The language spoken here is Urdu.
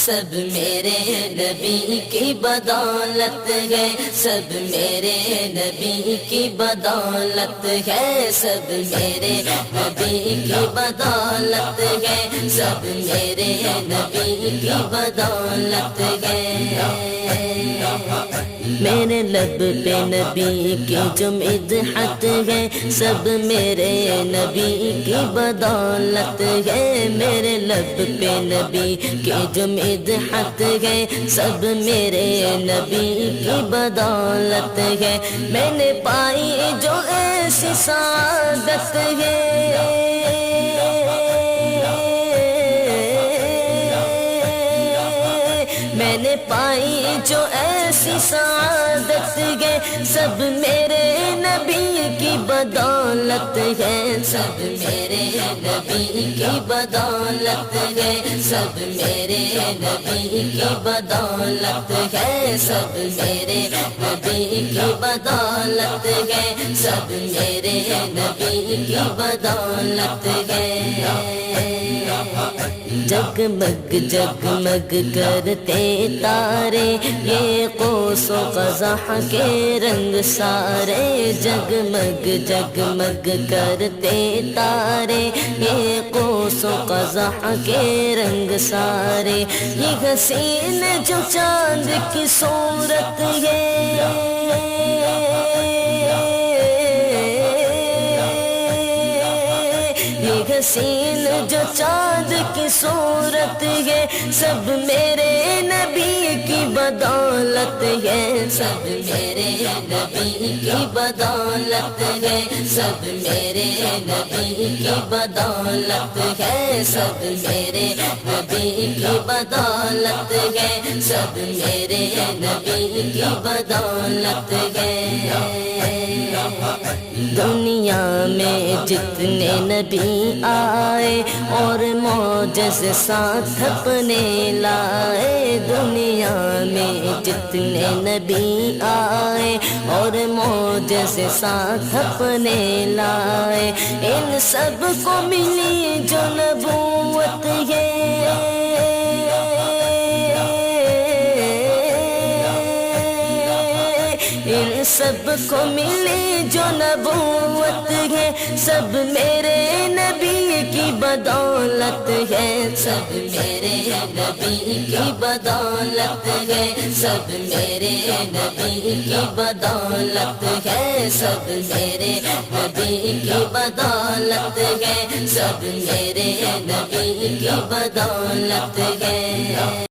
سب میرے نبی کی بدولت ہے، سب میرے نبی کی بدولت ہے، سب میرے نبی کی بدولت ہے، سب میرے نبی کی بدولت ہے۔ میرے لب پہ نبی کی جو مدحت ہے، سب میرے نبی کی بدولت ہے، میرے لب پہ نبی کی جو مدحت ہے، سب میرے نبی کی بدولت ہے۔ میں نے پائی جو ایسی سعادت ہے، میں نے پائی جو ایسی سعادت ہے، سب میرے نبی کی بدولت ہے، سب میرے نبی کی بدولت ہے، سب میرے نبی کی بدولت ہے، سب میرے نبی کی بدولت ہے، سب میرے نبی کی بدولت ہے۔ جگمگ جگمگ کرتے تارے، یہ قوس و قزح کے رنگ سارے، جگمگ جگمگ کرتے تارے، یہ قوس و قزح کے رنگ سارے، یہ حسین جو چاند کی صورت ہے، حسین جو چاند کی صورت ہے، سب میرے نبی کی بدولت ہے، سب میرے نبی کی بدولت ہے، سب میرے نبی کی بدولت ہے، سب میرے نبی کی بدولت ہے، سب میرے نبی کی بدولت ہے۔ دنیا میں جتنے نبی آئے اور معجز ساتھ اپنے لائے، دنیا میں جتنے نبی آئے اور معجز ساتھ اپنے لائے، ان سب کو ملی جو نبوت ہے، ان سب کو ملی جو نبوت ہے، سب میرے نبی کی بدولت ہے، سب میرے نبی کی بدولت ہے، سب میرے نبی کی بدولت ہے، سب میرے نبی کی بدولت ہے، سب میرے نبی کی بدولت ہے۔